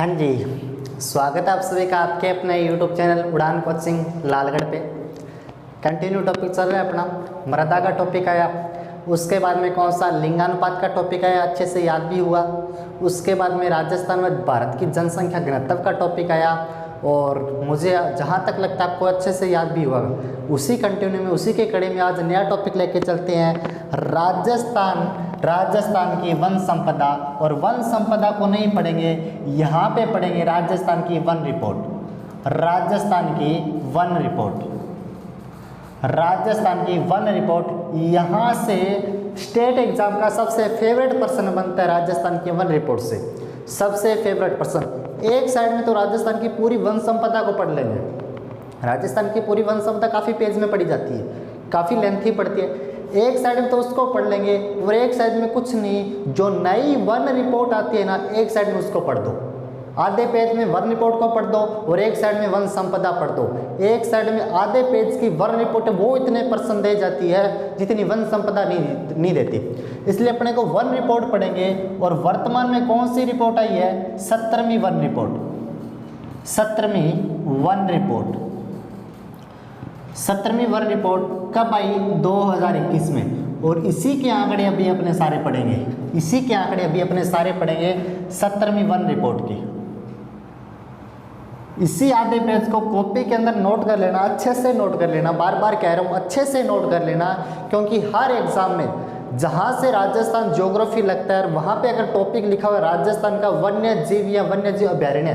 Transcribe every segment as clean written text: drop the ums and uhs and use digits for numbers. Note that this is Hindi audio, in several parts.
हाँ जी, स्वागत है आप सभी का आपके अपने YouTube चैनल उड़ान कोचिंग लालगढ़ पे। कंटिन्यू टॉपिक चल रहा है अपना। मृदा का टॉपिक आया, उसके बाद में कौन सा लिंगानुपात का टॉपिक आया, अच्छे से याद भी हुआ। उसके बाद में राजस्थान में भारत की जनसंख्या घनत्व का टॉपिक आया और मुझे जहाँ तक लगता है आपको अच्छे से याद भी हुआ। उसी कंटिन्यू में, उसी के कड़ी में आज नया टॉपिक लेके चलते हैं राजस्थान की वन संपदा। और वन संपदा को नहीं पढ़ेंगे, यहाँ पे पढ़ेंगे राजस्थान की वन रिपोर्ट। राजस्थान की वन रिपोर्ट यहाँ से स्टेट एग्जाम का सबसे फेवरेट प्रश्न बनता है। राजस्थान की वन रिपोर्ट से सबसे फेवरेट प्रश्न। एक साइड में तो राजस्थान की पूरी वन संपदा को पढ़ लेंगे। राजस्थान की पूरी वन संपदा काफ़ी पेज में पढ़ी जाती है, काफ़ी लेंथी पढ़ती है। एक साइड में तो उसको पढ़ लेंगे और एक साइड में कुछ नहीं, जो नई वन रिपोर्ट आती है ना, एक साइड में उसको पढ़ दो। आधे पेज में वन रिपोर्ट को पढ़ दो और एक साइड में वन संपदा पढ़ दो। एक साइड में आधे पेज की वन रिपोर्ट वो इतने परसेंट दे जाती है जितनी वन संपदा नहीं देती। इसलिए अपने को वन रिपोर्ट पढ़ेंगे। और वर्तमान में कौन सी रिपोर्ट आई है? 17वीं वन रिपोर्ट। 17वीं वन रिपोर्ट कब आई? 2021 में। और इसी के आंकड़े अभी अपने सारे पढ़ेंगे, 17वीं वन रिपोर्ट की। इसी आधे पेज को कॉपी के अंदर नोट कर लेना, अच्छे से नोट कर लेना। बार बार कह रहा हूँ, अच्छे से नोट कर लेना, क्योंकि हर एग्जाम में जहाँ से राजस्थान ज्योग्राफी लगता है वहाँ पे अगर टॉपिक लिखा हुआ है राजस्थान का वन्य जीव या वन्य जीव अभयारण्य,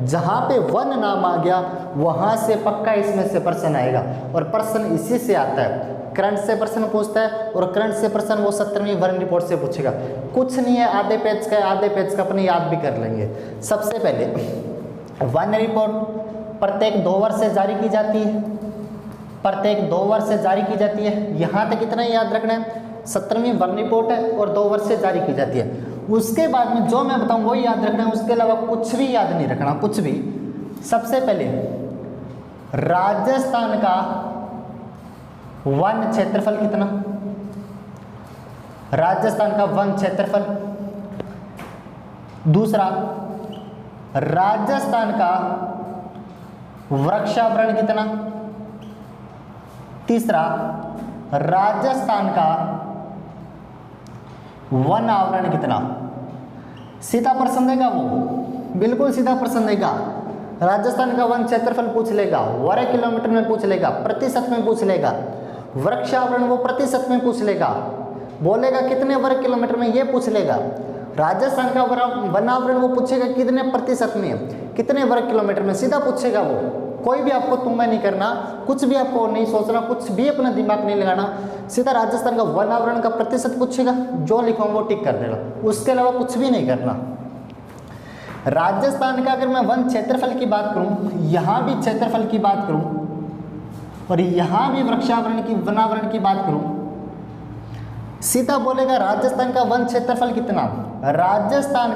जहाँ पे वन नाम आ गया वहाँ से पक्का इसमें से प्रश्न आएगा। और प्रश्न इसी से आता है, करंट से प्रश्न पूछता है और करंट से प्रश्न वो 17वीं वन रिपोर्ट से पूछेगा। कुछ नहीं है, आधे पेज का अपने याद भी कर लेंगे। सबसे पहले वन रिपोर्ट प्रत्येक 2 वर्ष से जारी की जाती है। यहाँ तक इतना ही याद रखना है, 17वीं वन रिपोर्ट है और 2 वर्ष से जारी की जाती है। उसके बाद में जो मैं बताऊँ वो याद रखना है, उसके अलावा कुछ भी याद नहीं रखना, कुछ भी। सबसे पहले राजस्थान का वन क्षेत्रफल कितना? राजस्थान का वन क्षेत्रफल। दूसरा, राजस्थान का वृक्षावरण कितना? तीसरा, राजस्थान का वन आवरण कितना? सीधा प्रश्न देगा वो, बिल्कुल सीधा प्रश्न देगा। राजस्थान का वन क्षेत्रफल पूछ लेगा, वर्ग किलोमीटर में पूछ लेगा, प्रतिशत में पूछ लेगा। वृक्षावरण वो प्रतिशत में पूछ लेगा, बोलेगा कितने वर्ग किलोमीटर में, ये पूछ लेगा। राजस्थान का वनावरण वो पूछेगा कितने प्रतिशत में, कितने वर्ग किलोमीटर में, सीधा पूछेगा वो। कोई भी आपको तुम्बा नहीं करना, कुछ भी आपको नहीं सोचना, कुछ भी अपना दिमाग नहीं लगाना, सीधा राजस्थान का वनावरण का प्रतिशत पूछेगा, जो लिखूंगा वो टिक कर देना, उसके अलावा कुछ भी नहीं करना। राजस्थान का अगर मैं वन क्षेत्रफल की बात करूं, यहाँ भी क्षेत्रफल की बात करूं और यहाँ भी वृक्षावरण की वनावरण की बात करूं, सीधा बोलेगा राजस्थान का वन क्षेत्रफल कितना? राजस्थान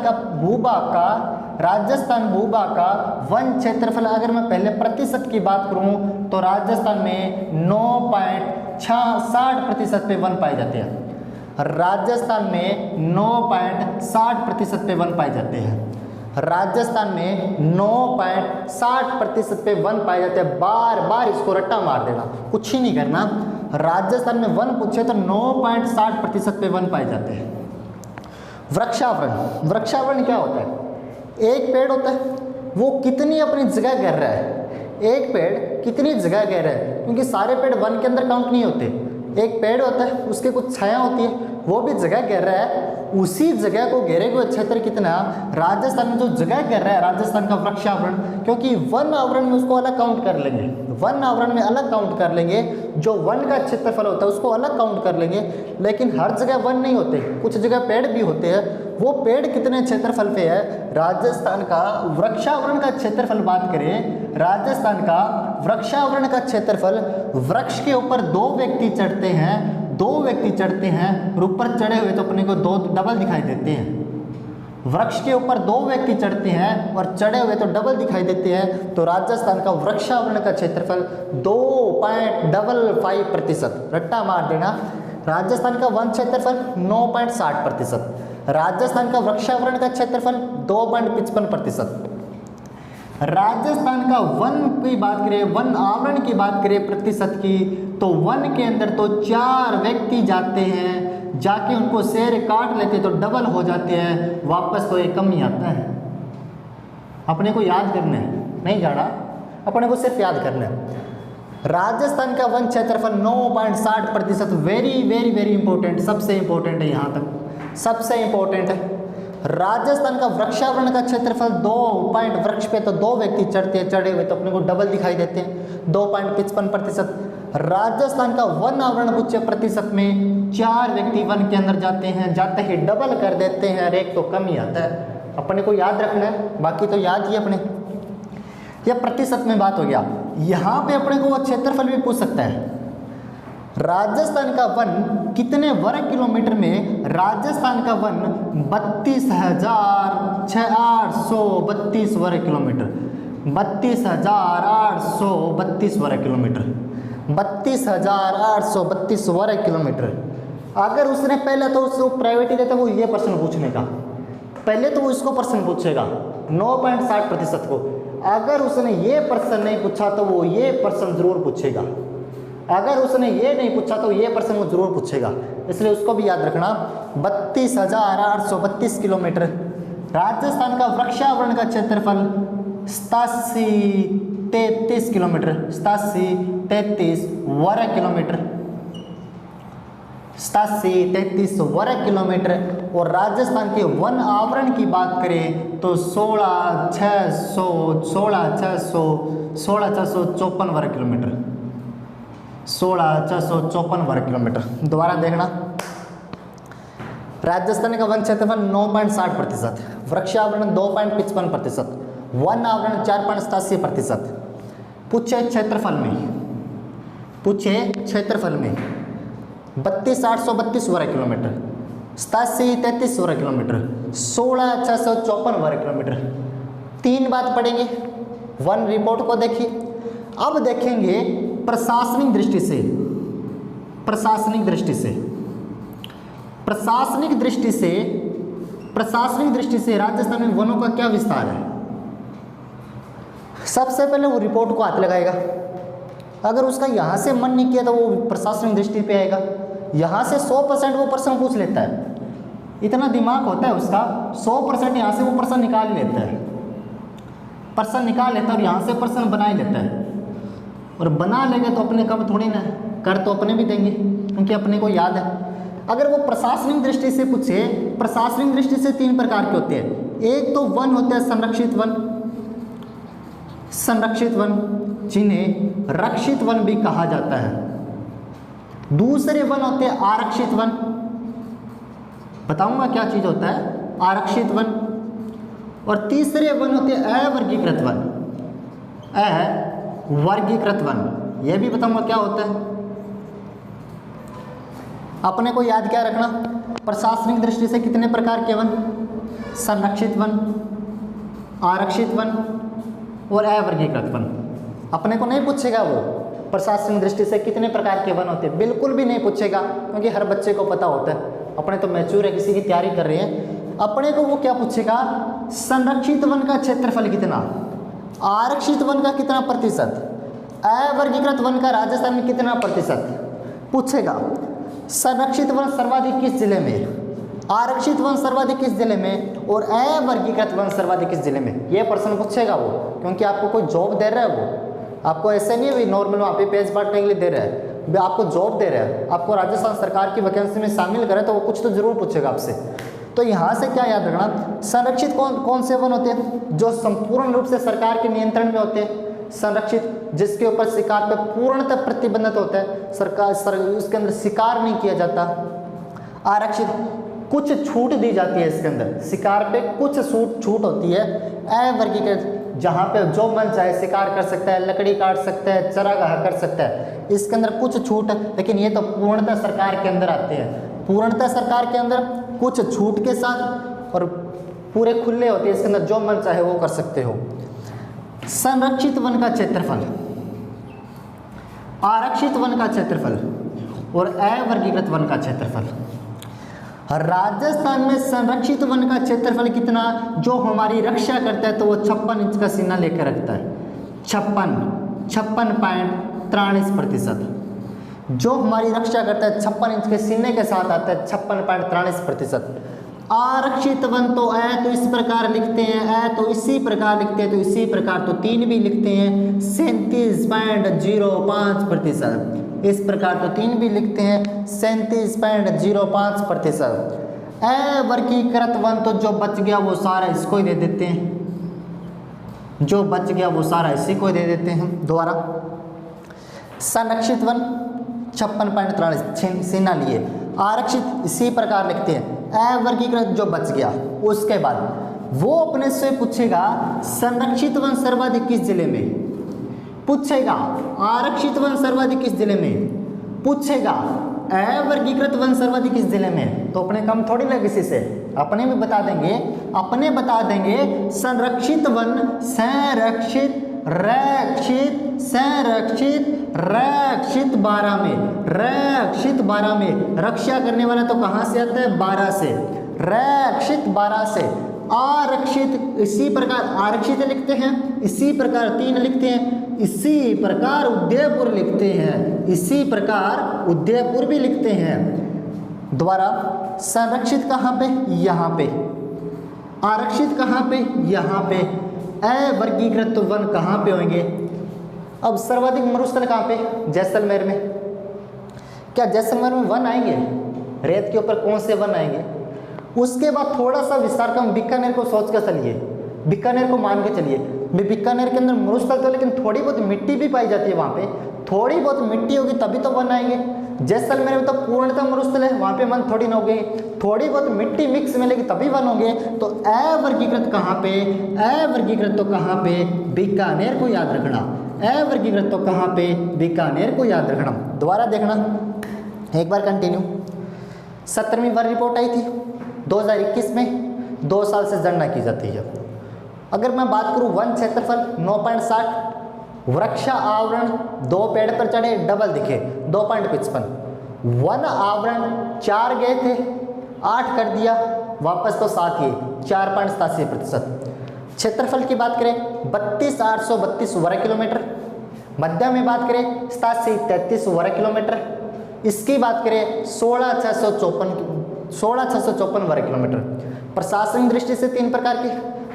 भूभाग का वन क्षेत्रफल अगर मैं पहले प्रतिशत की बात करूं तो राजस्थान में 9.60% पे वन पाए जाते हैं। राजस्थान में 9.60% पे वन पाए जाते हैं। राजस्थान में 9.60% पे वन पाए जाते हैं। बार बार इसको रट्टा मार देना, कुछ ही नहीं करना। राजस्थान में वन पूछे तो 9.60% पे वन पाए जाते हैं। वृक्षावरण क्या होता है? एक पेड़ होता है, वो कितनी अपनी जगह घेर रहा है, एक पेड़ कितनी जगह घेर रहा है, क्योंकि सारे पेड़ वन के अंदर काउंट नहीं होते। एक पेड़ होता है, उसके कुछ छाया होती है, वो भी जगह घेर रहा है, उसी जगह को घेरे हुए क्षेत्र कितना? राजस्थान में जो जगह घेर रहा है राजस्थान का वृक्षावरण, क्योंकि वन आवरण में उसको अलग काउंट कर लेंगे, वन आवरण में अलग काउंट कर लेंगे। जो वन का क्षेत्रफल होता है उसको अलग काउंट कर लेंगे, लेकिन हर जगह वन नहीं होते, कुछ जगह पेड़ भी होते हैं। वो पेड़ कितने क्षेत्रफल पे है? राजस्थान का वृक्षावरण का क्षेत्रफल बात करें, राजस्थान का वृक्षावरण का क्षेत्रफल, वृक्ष के ऊपर 2 व्यक्ति चढ़ते हैं और ऊपर चढ़े हुए तो अपने को 2 डबल दिखाई देते हैं। वृक्ष के ऊपर 2 व्यक्ति चढ़ते हैं और चढ़े हुए तो डबल दिखाई देते हैं। तो राजस्थान का वृक्षावरण का क्षेत्रफल 2.55%, रट्टा मार देना। राजस्थान का वन क्षेत्रफल 9.60%, राजस्थान का वृक्षावरण का क्षेत्रफल 2.55%। राजस्थान का वन की बात करें, वन आवरण की बात करें प्रतिशत की, तो वन के अंदर तो 4 व्यक्ति जाते हैं, जाके उनको शेर काट लेते तो डबल हो जाते हैं, वापस तो एक कम ही आता है। अपने को याद करना है, नहीं जाना, अपने को सिर्फ याद करना है। राजस्थान का वन क्षेत्रफल 9.60%, वेरी वेरी वेरी इंपॉर्टेंट, सबसे इंपॉर्टेंट है, यहाँ तक सबसे इंपॉर्टेंट है। राजस्थान का वृक्षावरण का क्षेत्रफल 2 वृक्ष पे तो 2 व्यक्ति चढ़े हुए तो अपने को डबल दिखाई देते हैं, 2.55%। राजस्थान का वन आवरण उच्च प्रतिशत में 4 व्यक्ति वन के अंदर जाते हैं, जाते ही डबल कर देते हैं, एक तो कम ही आता है। अपने को याद रखना है, बाकी तो याद ही अपने। यह प्रतिशत में बात हो गया। यहाँ पे अपने को क्षेत्रफल भी पूछ सकता है। राजस्थान का वन कितने वर्ग किलोमीटर में? राजस्थान का वन 32,832 वर्ग किलोमीटर, 32,832 वर्ग किलोमीटर, 32,832 वर्ग किलोमीटर। अगर उसने पहले तो उसको प्रायोरिटी देता वो ये प्रश्न पूछने का, पहले तो वो इसको प्रश्न पूछेगा 9.60% को। अगर उसने ये प्रश्न नहीं पूछा तो वो ये प्रश्न जरूर पूछेगा, अगर उसने ये नहीं पूछा तो ये प्रश्न वो जरूर पूछेगा, इसलिए उसको भी याद रखना। 32,832 किलोमीटर। राजस्थान का वृक्षावरण का क्षेत्रफल 8733 किलोमीटर, 8733 वर्ग किलोमीटर, 8733 वर्ग किलोमीटर। और राजस्थान के वन आवरण की बात करें तो 16,654 वर्ग किलोमीटर, 16,654 वर्ग किलोमीटर। दोबारा देखना, राजस्थान का वन क्षेत्रफल 9.60%, वृक्षावरण 2.55%, वन आवरण 4.87%। पूछे क्षेत्रफल में, पूछे क्षेत्रफल में 32,832 वर्ग किलोमीटर, 8733 वर्ग किलोमीटर, 16,654 वर्ग किलोमीटर। 3 बात पढ़ेंगे, वन रिपोर्ट को देखिए। अब देखेंगे प्रशासनिक दृष्टि से, प्रशासनिक दृष्टि से, प्रशासनिक दृष्टि से, प्रशासनिक दृष्टि से राजस्थान में वनों का क्या विस्तार है। सबसे पहले वो रिपोर्ट को हाथ लगाएगा। अगर उसका यहाँ से मन नहीं किया तो वो प्रशासनिक दृष्टि पे आएगा। यहाँ से 100% वो प्रश्न पूछ लेता है, इतना दिमाग होता है उसका, 100% यहाँ से वो प्रश्न निकाल ही लेता है, प्रश्न निकाल लेता है और यहाँ से प्रश्न बना ही लेता है। और बना लेंगे तो अपने कम थोड़ी ना, कर तो अपने भी देंगे क्योंकि अपने को याद है। अगर वो प्रशासनिक दृष्टि से पूछे, प्रशासनिक दृष्टि से 3 प्रकार के होते हैं। एक तो वन होते हैं संरक्षित वन, संरक्षित वन जिन्हें रक्षित वन भी कहा जाता है। दूसरे वन होते हैं आरक्षित वन, बताऊंगा क्या चीज होता है आरक्षित वन। और तीसरे वन होते हैं अवर्गीकृत वन, अवर्गीकृत वन, यह भी बताऊंगा क्या होता है। अपने को याद क्या रखना, प्रशासनिक दृष्टि से कितने प्रकार के वन? संरक्षित वन, आरक्षित वन और अवर्गीकृत वन। अपने को नहीं पूछेगा वो प्रशासनिक दृष्टि से कितने प्रकार के वन होते हैं, बिल्कुल भी नहीं पूछेगा क्योंकि हर बच्चे को पता होता है। अपने तो मैच्योर है, किसी की तैयारी कर रहे हैं। अपने को वो क्या पूछेगा, संरक्षित वन का क्षेत्रफल कितना, आरक्षित वन का कितना प्रतिशत, अवर्गीकृत वन का राजस्थान में कितना प्रतिशत पूछेगा। संरक्षित वन सर्वाधिक किस जिले में, आरक्षित वन सर्वाधिक किस जिले में और अवर्गीकृत वन सर्वाधिक किस जिले में, ये प्रश्न पूछेगा वो। क्योंकि आपको कोई जॉब दे रहा है वो, आपको ऐसे नहीं है नॉर्मल वहाँ पे पेज बांटने के लिए दे रहा है, आपको जॉब दे रहा है, आपको राजस्थान सरकार की वैकेंसी में शामिल करे तो वो कुछ तो जरूर पूछेगा आपसे। तो यहाँ से क्या याद रखना, संरक्षित कौन से वन होते हैं? जो संपूर्ण रूप से सरकार के नियंत्रण में होते हैं। संरक्षित जिसके ऊपर शिकार पर पूर्णतः प्रतिबंधित होता है, सरकार उसके अंदर शिकार नहीं किया जाता। आरक्षित कुछ छूट दी जाती है, इसके अंदर शिकार पे कुछ छूट होती है। अवर्गीकृत जहाँ पे जो मन चाहे शिकार कर सकता है, लकड़ी काट सकता है, चरागाह कर सकता है, इसके अंदर कुछ छूट है। लेकिन ये तो पूर्णतः सरकार के अंदर आते हैं, पूर्णतः सरकार के अंदर कुछ छूट के साथ और पूरे खुले होते हैं, इसके अंदर जो मन चाहे वो कर सकते हो। संरक्षित वन का क्षेत्रफल, आरक्षित वन का क्षेत्रफल और अवर्गीकृत वन का क्षेत्रफल। राजस्थान में संरक्षित वन का क्षेत्रफल कितना, जो हमारी रक्षा करता है तो वो 56 इंच का सीना लेकर रखता है। 56.43%। जो हमारी रक्षा करता है 56 इंच के सीने के साथ आता है 56.43%। आरक्षित वन तो ऐ तो इस प्रकार लिखते हैं, ऐ तो इसी प्रकार लिखते हैं, तो इसी प्रकार तो 3 भी लिखते हैं 37.05%। इस प्रकार तो 3 भी लिखते हैं 37.05%। अवर्गीकृत वन तो जो बच गया वो सारा इसको ही दे देते हैं, जो बच गया वो सारा इसी को दे देते हैं। दोबारा संरक्षित वन 56.43 सीना लिए, आरक्षित इसी प्रकार लिखते हैं, अवर्गीकृत जो बच गया। उसके बाद वो अपने से पूछेगा संरक्षित वन सर्वाधिक किस जिले में, पूछेगा आरक्षित वन सर्वाधिक किस जिले में, पूछेगा अवर्गीकृत वन सर्वाधिक किस जिले में। तो अपने कम थोड़ी ना किसी से, अपने भी बता देंगे, अपने बता देंगे संरक्षित वन संरक्षित रक्षित संरक्षित रक्षित 12 में, रक्षित 12 में, रक्षा करने वाला तो कहाँ से आता है 12 से, रक्षित 12 से। आरक्षित इसी प्रकार आरक्षित लिखते हैं, इसी प्रकार 3 लिखते हैं, इसी प्रकार उदयपुर लिखते हैं, इसी प्रकार उदयपुर भी लिखते हैं। दोबारा संरक्षित कहाँ पे, यहाँ पे, आरक्षित कहाँ पे, यहाँ पे, अवर्गीकृत वन कहाँ पे होंगे। अब सर्वाधिक मरुस्थल कहाँ पे, जैसलमेर में। क्या जैसलमेर में वन आएंगे, रेत के ऊपर कौन से वन आएंगे। उसके बाद थोड़ा सा विस्तार कम, बीकानेर को सोच कर चलिए, बीकानेर को मान के चलिए। बीकानेर के अंदर मरुस्थल तो, लेकिन थोड़ी बहुत मिट्टी भी पाई जाती है वहाँ पे, थोड़ी बहुत मिट्टी होगी तभी तो वन आएंगे। जैसलमेर में तो पूर्णतः मरुस्थल है, वहाँ पे वन थोड़ी ना होगी, थोड़ी बहुत मिट्टी मिक्स मिलेगी तभी वन होंगे। तो अवर्गीकृत कहाँ पे, अवर्गीकृत तो कहाँ पे, बीकानेर को याद रखना, अवर्गीकृत तो कहाँ पे, बीकानेर को याद रखना। दोबारा देखना एक बार कंटिन्यू। 17वीं वन रिपोर्ट आई थी 2021 में, 2 साल से गणना की जाती है। अगर मैं बात करूं वन क्षेत्रफल 9.60, वृक्षा आवरण 2 पेड़ पर चढ़े डबल दिखे 2.55, वन आवरण 4 गए थे 8 कर दिया, वापस तो 7 ही 4.87%। क्षेत्रफल की बात करें 32,832 वर्ग किलोमीटर, मध्य में बात करें 8733 वर्ग किलोमीटर, इसकी बात करें 16,654 वर्ग किलोमीटर। प्रशासनिक दृष्टि से 3 प्रकार की,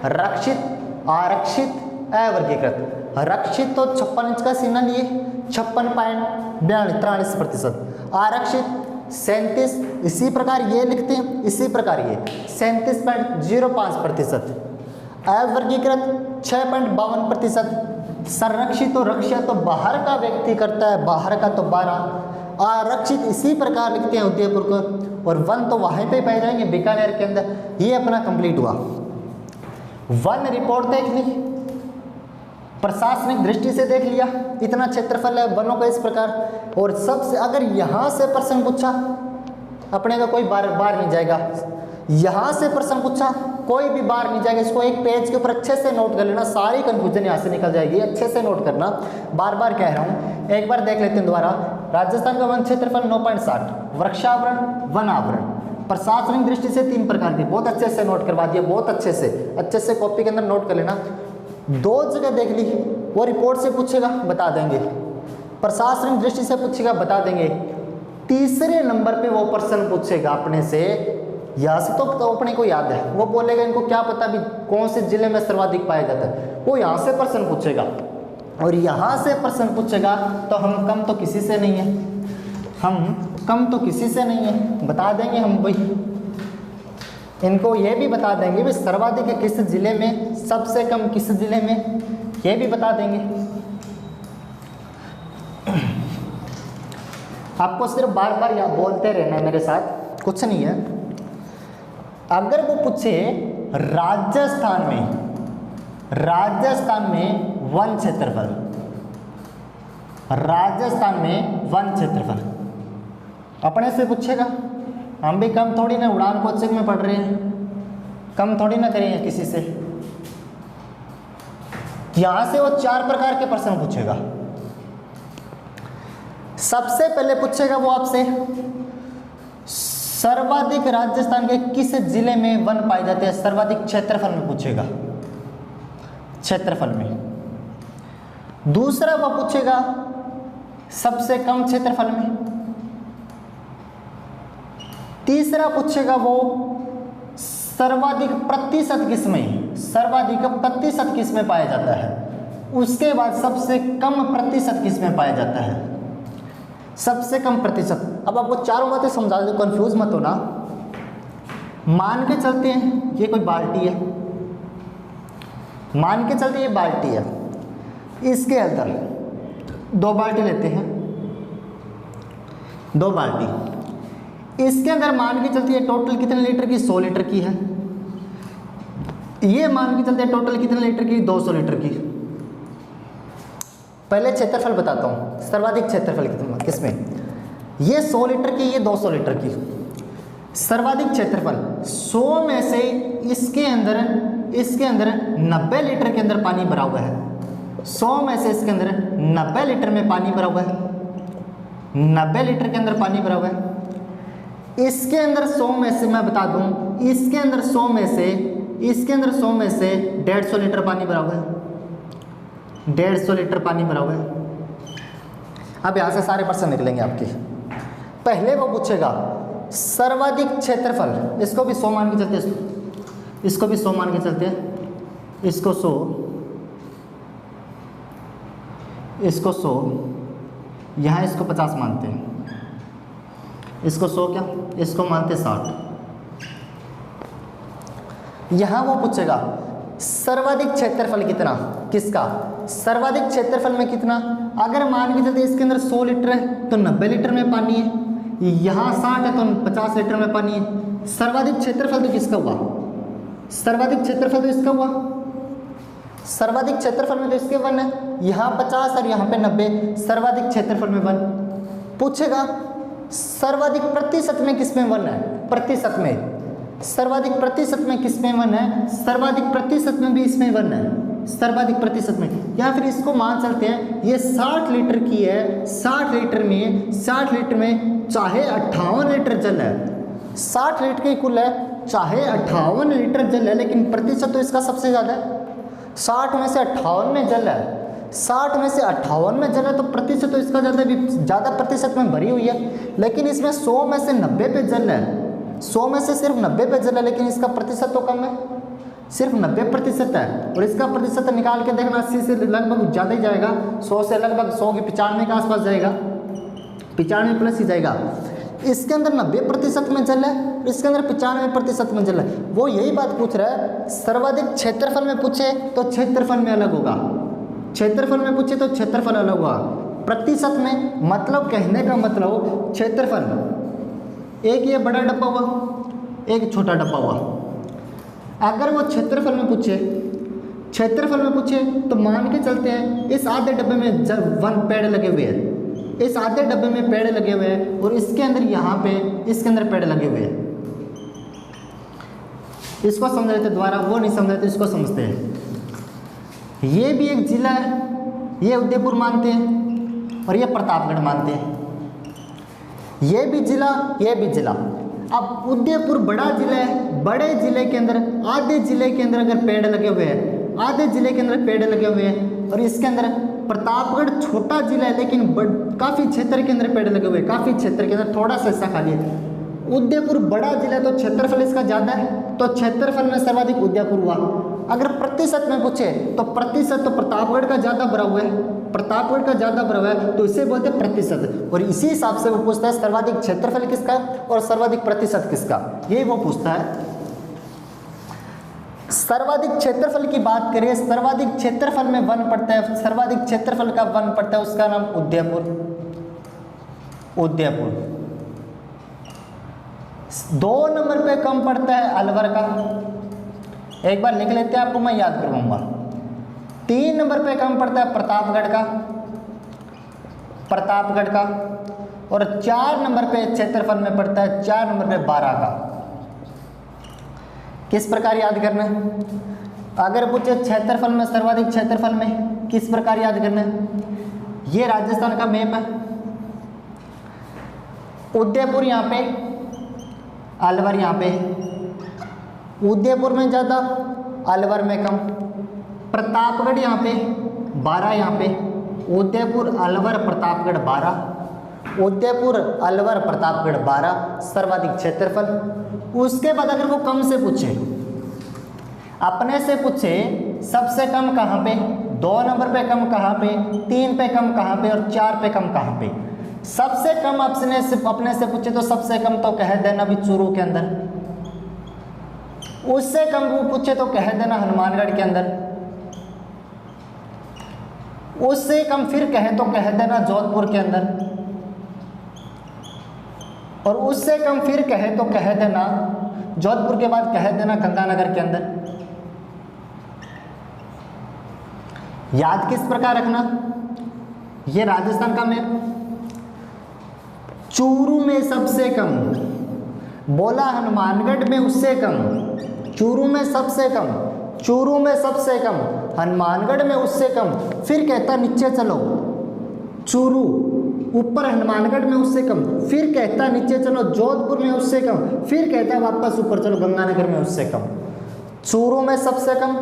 रक्षित, आरक्षित, अवर्गीकृत। रक्षित तो 56 इंच का सीना लिए 56.43%, आरक्षित 37, इसी प्रकार ये लिखते हैं, इसी प्रकार ये 37.05%, अवर्गीकृत 6.52%, संरक्षित तो रक्षा तो बाहर का व्यक्ति करता है, बाहर का तो 12, आरक्षित इसी प्रकार लिखते हैं उदयपुर को, और वन तो वहीं पे पाए जाएंगे बीकानेर के अंदर। ये अपना कंप्लीट हुआ, वन रिपोर्ट देख ली, प्रशासनिक दृष्टि से देख लिया, इतना क्षेत्रफल है वनों का इस प्रकार। और सबसे अगर यहाँ से प्रश्न पूछा, अपने का कोई बार नहीं जाएगा, यहाँ से प्रश्न पूछा कोई भी बार नहीं जाएगा, इसको एक पेज के ऊपर अच्छे से नोट कर लेना, सारी कंफ्यूजन यहाँ से निकल जाएगी, अच्छे से नोट करना, बार बार कह रहा हूँ। एक बार देख लेते हैं दोबारा। राजस्थान का वन क्षेत्रफल 9.60, वृक्षावरण, वन आवरण, प्रशासनिक दृष्टि से 3 प्रकार की, बहुत अच्छे से नोट करवा दिया, बहुत अच्छे से कॉपी के अंदर नोट कर लेना। 2 जगह देख ली, वो रिपोर्ट से पूछेगा बता देंगे, प्रशासनिक दृष्टि से पूछेगा बता देंगे, तीसरे नंबर पे वो प्रश्न पूछेगा अपने से, यहाँ से तो अपने को याद है, वो बोलेगा इनको क्या पता भी कौन से जिले में सर्वाधिक पाया जाता है, वो यहाँ से प्रश्न पूछेगा। और यहाँ से प्रश्न पूछेगा तो हम कम तो किसी से नहीं है, हम कम तो किसी से नहीं है, बता देंगे हम भाई, इनको ये भी बता देंगे भी सर्वाधिक है किस जिले में, सबसे कम किस जिले में, ये भी बता देंगे। आपको सिर्फ बार बार यहाँ बोलते रहना है मेरे साथ, कुछ नहीं है। अगर वो पूछे राजस्थान में वन क्षेत्रफल, राजस्थान में वन क्षेत्रफल अपने से पूछेगा, हम भी कम थोड़ी ना उड़ान कोचिंग में पढ़ रहे हैं, कम थोड़ी ना करेंगे किसी से। यहां से वो 4 प्रकार के प्रश्न पूछेगा। सबसे पहले पूछेगा वो आपसे सर्वाधिक राजस्थान के किस जिले में वन पाए जाते हैं? सर्वाधिक क्षेत्रफल में पूछेगा, क्षेत्रफल में। दूसरा वो पूछेगा सबसे कम क्षेत्रफल में। तीसरा पूछेगा वो सर्वाधिक प्रतिशत किसमें, सर्वाधिक प्रतिशत किसमें पाया जाता है। उसके बाद सबसे कम प्रतिशत किसमें पाया जाता है, सबसे कम प्रतिशत। अब आपको चारों बातें समझा दो, कंफ्यूज मत होना। मान के चलते हैं ये कोई बाल्टी है, मान के चलते ये बाल्टी है, इसके अंदर 2 बाल्टी लेते हैं, 2 बाल्टी, इसके अंदर मान के चलती है टोटल कितने लीटर की, 100 लीटर की है। ये मान के चलते हैं टोटल कितने लीटर की, 200 लीटर की। पहले क्षेत्रफल बताता हूँ, सर्वाधिक क्षेत्रफल किसमें, ये 100 लीटर की, ये 200 लीटर की। सर्वाधिक क्षेत्रफल 100 में से इसके अंदर 90 लीटर के अंदर पानी भरा हुआ है। 100 में से इसके अंदर 90 लीटर में पानी भरा हुआ है, 90 लीटर के अंदर पानी भरा हुआ है। इसके अंदर 100 में से मैं बता दूं, इसके अंदर 100 में से 150 लीटर पानी भरा हुआ है, 150 लीटर पानी भरा हुआ है। अब यहाँ से सारे प्रश्न निकलेंगे आपके। पहले वो पूछेगा सर्वाधिक क्षेत्रफल, इसको भी 100 मान के चलते हैं, इसको भी 100 मान के चलते हैं, इसको 100, इसको 100, यहाँ इसको 50 मानते हैं, इसको 100 क्या, इसको मानते 60। यहाँ वो पूछेगा सर्वाधिक क्षेत्रफल कितना, किसका, सर्वाधिक क्षेत्रफल में कितना। अगर मान के चलते इसके अंदर 100 लीटर है तो 90 लीटर में पानी है, यहाँ 60 है तो 50 लीटर में पानी है। सर्वाधिक क्षेत्रफल तो किसका हुआ, सर्वाधिक क्षेत्रफल तो इसका हुआ, सर्वाधिक क्षेत्रफल में तो इसके 1 है, यहाँ 50 और यहाँ पे 90, सर्वाधिक क्षेत्रफल में 1। पूछेगा सर्वाधिक प्रतिशत में किसमें 1 है, प्रतिशत में, सर्वाधिक प्रतिशत में किसमें 1 है, सर्वाधिक प्रतिशत में भी इसमें 1 है, सर्वाधिक प्रतिशत में। या फिर इसको मान चलते हैं ये 60 लीटर की है, 60 लीटर में चाहे 58 लीटर जल है, 60 लीटर की कुल है, चाहे 58 लीटर जल है, लेकिन प्रतिशत तो इसका सबसे ज़्यादा है। 60 में से 58 में जल है, 60 में से 58 में जल है तो प्रतिशत तो इसका ज़्यादा प्रतिशत में भरी हुई है। लेकिन इसमें 100 में से 90 पे जल है, 100 में से सिर्फ 90 पे जल है, लेकिन इसका प्रतिशत तो कम है, सिर्फ 90% है। और इसका प्रतिशत निकाल के देखना 80 से लगभग ज़्यादा ही जाएगा, 100 से लगभग 100 के 95 के आसपास जाएगा, 95 प्लस ही जाएगा। इसके अंदर 90% में जल है, इसके अंदर 95% में जल है। वो यही बात पूछ रहा है, सर्वाधिक क्षेत्रफल में पूछे तो क्षेत्रफल में अलग होगा, क्षेत्रफल में पूछे तो क्षेत्रफल अलग होगा। प्रतिशत में मतलब कहने का मतलब क्षेत्रफल, एक ये बड़ा डब्बा हुआ, एक छोटा डब्बा हुआ। अगर वो क्षेत्रफल में पूछे, क्षेत्रफल में पूछे तो मान के चलते हैं इस आधे डब्बे में 1 पेड़ लगे हुए हैं, इस आधे डब्बे में पेड़ लगे हुए हैं और इसके अंदर यहाँ पे इसके अंदर पेड़ लगे हुए हैं। इसको समझ रहे थे दोबारा, वो नहीं समझ रहे थे, इसको समझते हैं। ये भी एक जिला है, ये उदयपुर मानते हैं और ये प्रतापगढ़ मानते हैं। ये भी जिला, ये भी जिला। अब उदयपुर बड़ा जिला है, बड़े जिले के अंदर आधे जिले के अंदर अगर पेड़ लगे हुए हैं, आधे जिले के अंदर पेड़ लगे हुए हैं, और इसके अंदर प्रतापगढ़ छोटा जिला है लेकिन काफ़ी क्षेत्र के अंदर पेड़ लगे हुए हैं, काफ़ी क्षेत्र के अंदर थोड़ा सा हिस्सा खाली है। उदयपुर बड़ा जिला तो क्षेत्रफल इसका ज़्यादा है, तो क्षेत्रफल में सर्वाधिक उदयपुर हुआ। अगर प्रतिशत में पूछे तो प्रतिशत तो प्रतापगढ़ का ज़्यादा भरा हुआ है, प्रतापगढ़ का ज़्यादा भरा हुआ है, तो इसे बोलते हैं प्रतिशत। और इसी हिसाब से वो पूछता है सर्वाधिक क्षेत्रफल किसका और सर्वाधिक प्रतिशत किसका, ये वो पूछता है। सर्वाधिक क्षेत्रफल की बात करें, सर्वाधिक क्षेत्रफल में 1 पड़ता है, सर्वाधिक क्षेत्रफल का 1 पड़ता है, उसका नाम उदयपुर। उदयपुर 2 नंबर पे कम पड़ता है अलवर का, एक बार लिख लेते हैं, आपको मैं याद करवाऊंगा। 3 नंबर पे कम पड़ता है प्रतापगढ़ का, प्रतापगढ़ का। और 4 नंबर पे क्षेत्रफल में पड़ता है, 4 नंबर पे 12 का। किस प्रकार याद करना है, अगर पूछे क्षेत्रफल में, सर्वाधिक क्षेत्रफल में किस प्रकार याद करना है। ये राजस्थान का मैप है, उदयपुर यहाँ पे, अलवर यहाँ पे, उदयपुर में ज़्यादा, अलवर में कम। प्रतापगढ़ यहाँ पे 12, यहाँ पे उदयपुर अलवर प्रतापगढ़ 12, उदयपुर अलवर प्रतापगढ़ 12 सर्वाधिक क्षेत्रफल। उसके बाद अगर वो कम से पूछे, अपने से पूछे सबसे कम कहाँ पे, 2 नंबर पे कम कहाँ पे, 3 पे कम कहाँ पे और 4 पे कम कहाँ पे। सबसे कम अपने से पूछे तो सबसे कम तो कह देना भी चूरू के अंदर, उससे कम वो पूछे तो कह देना हनुमानगढ़ के अंदर, उससे कम फिर कहे तो कह देना जोधपुर के अंदर, और उससे कम फिर कहे तो कह देना जोधपुर के बाद कह देना गंगानगर के अंदर। याद किस प्रकार रखना, ये राजस्थान का मैप, चूरू में सबसे कम, बोला हनुमानगढ़ में उससे कम, चूरू में सबसे कम, चूरू में सबसे कम, हनुमानगढ़ में उससे कम, फिर कहता नीचे चलो चूरू, ऊपर हनुमानगढ़ में उससे कम, फिर कहता नीचे चलो जोधपुर में उससे कम, फिर कहता वापस ऊपर चलो गंगानगर में उससे कम। चूरू में सबसे कम,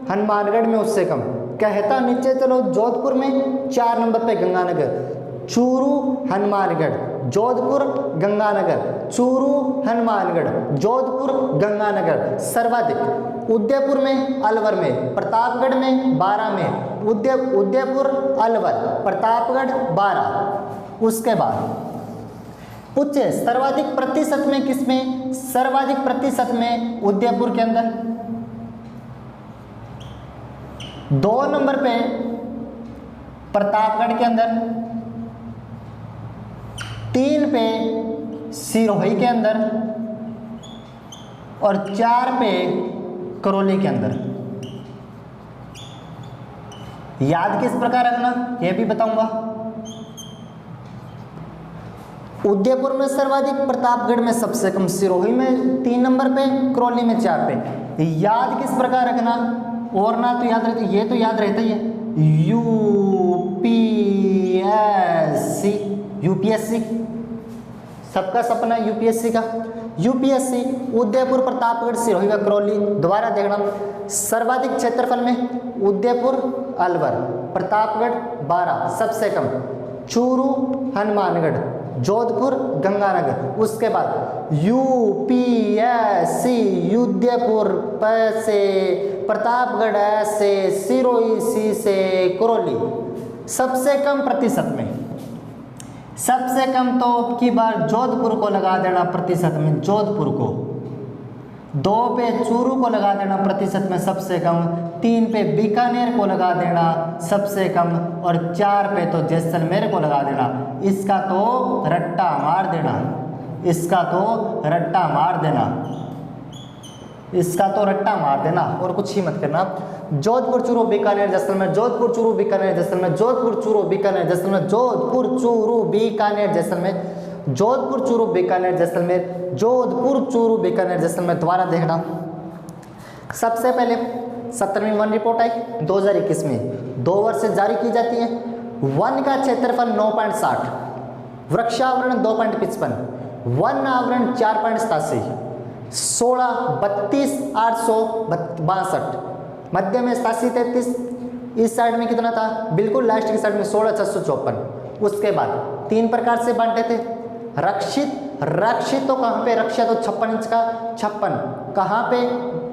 हनुमानगढ़ में उससे कम, कहता नीचे चलो जोधपुर में 4 नंबर पे गंगानगर, चूरू हनुमानगढ़ जोधपुर गंगानगर, चूरू हनुमानगढ़ जोधपुर गंगानगर सर्वाधिक। उदयपुर में, अलवर में, प्रतापगढ़ में 12 में, उदयपुर अलवर प्रतापगढ़ 12। उसके बाद पूछे सर्वाधिक प्रतिशत में किसमें, सर्वाधिक प्रतिशत में उदयपुर के अंदर, 2 नंबर पे प्रतापगढ़ के अंदर, 3 पे सिरोही के अंदर और 4 पे करौली के अंदर। याद किस प्रकार रखना यह भी बताऊंगा। उदयपुर में सर्वाधिक, प्रतापगढ़ में सबसे कम, सिरोही में 3 नंबर पे, करौली में 4 पे। याद किस प्रकार रखना, और ना तो याद रहता, ये तो याद रहता ही है, यूपीएससी, यूपीएससी सबका सपना यूपीएससी का, यूपीएससी उदयपुर प्रतापगढ़ सिरोही व करौली। दोबारा देखना, सर्वाधिक क्षेत्रफल में उदयपुर अलवर प्रतापगढ़ 12 सबसे कम, चूरू हनुमानगढ़ जोधपुर गंगानगर। उसके बाद यूपीएससी उदयपुर पैसे, प्रतापगढ़ ऐसे, सिरोही सी से, करौली सबसे कम प्रतिशत में, सबसे कम तो की बार जोधपुर को लगा देना प्रतिशत में, जोधपुर को, 2 पे चूरू को लगा देना प्रतिशत में सबसे कम, 3 पे बीकानेर को लगा देना सबसे कम और 4 पे तो जैसलमेर को लगा देना। इसका तो रट्टा मार देना, इसका तो रट्टा मार देना, इसका तो रट्टा मार देना और कुछ ही मत करना। जोधपुर चूरू बीकानेर जैसलमेर, जोधपुर चूरू बीकानेर जैसलमेर, जोधपुर चूरू बीकानेर जैसलमेर, जोधपुर चूरू बीकानेर जैसलमेर, जोधपुर चूरू बीकानेर जैसलमेर, जोधपुर चूरू बीकानेर जैसलमेर। दोबारा देखना, सबसे पहले 17वीं वन रिपोर्ट आई 2021 में, 2 वर्ष से जारी की जाती है। वन का क्षेत्रफल 9.60, वृक्षावरण 2.55, वन आवरण 4.87, 16 32 862, मध्य में 87 33, इस साइड में कितना था, बिल्कुल लास्ट की साइड में 16 654। उसके बाद 3 प्रकार से बांटे थे, रक्षित, रक्षित तो कहाँ पे, रक्षा तो 56 इंच का 56, कहाँ पे,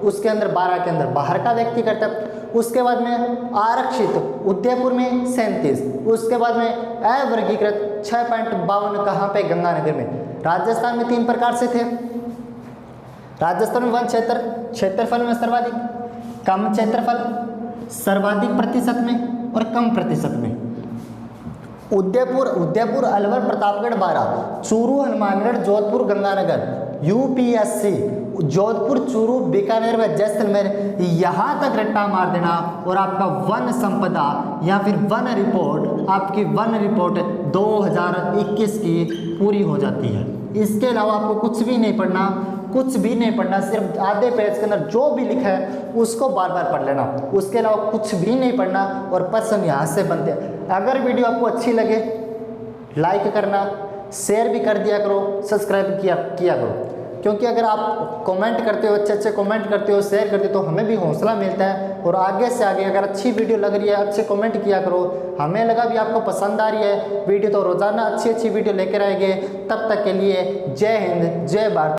उसके अंदर 12 के अंदर बाहर का व्यक्ति करता है। उसके बाद में आरक्षित उदयपुर में 37, उसके बाद में अवर्गीकृत 6.52 कहाँ पे, गंगानगर में। राजस्थान में 3 प्रकार से थे, राजस्थान में वन क्षेत्र, क्षेत्रफल में सर्वाधिक, कम क्षेत्रफल, सर्वाधिक प्रतिशत में और कम प्रतिशत में। उदयपुर अलवर प्रतापगढ़ 12, चूरू हनुमानगढ़ जोधपुर गंगानगर, यूपीएससी जोधपुर चूरू बीकानेर व जैसलमेर। यहाँ तक रट्टा मार देना और आपका वन संपदा या फिर वन रिपोर्ट, आपकी वन रिपोर्ट 2021 की पूरी हो जाती है। इसके अलावा आपको कुछ भी नहीं पढ़ना, कुछ भी नहीं पढ़ना, सिर्फ आधे पेज के अंदर जो भी लिखा है उसको बार बार पढ़ लेना, उसके अलावा कुछ भी नहीं पढ़ना और प्रश्न यहाँ से बनते हैं। अगर वीडियो आपको अच्छी लगे लाइक करना, शेयर भी कर दिया करो, सब्सक्राइब किया करो। क्योंकि अगर आप कमेंट करते हो, अच्छे अच्छे कमेंट करते हो, शेयर करते हो, तो हमें भी हौसला मिलता है और आगे से आगे अगर अच्छी वीडियो लग रही है अच्छे कमेंट किया करो। हमें लगा भी आपको पसंद आ रही है वीडियो, तो रोज़ाना अच्छी अच्छी वीडियो लेकर आएंगे। तब तक के लिए जय हिंद, जय भारत।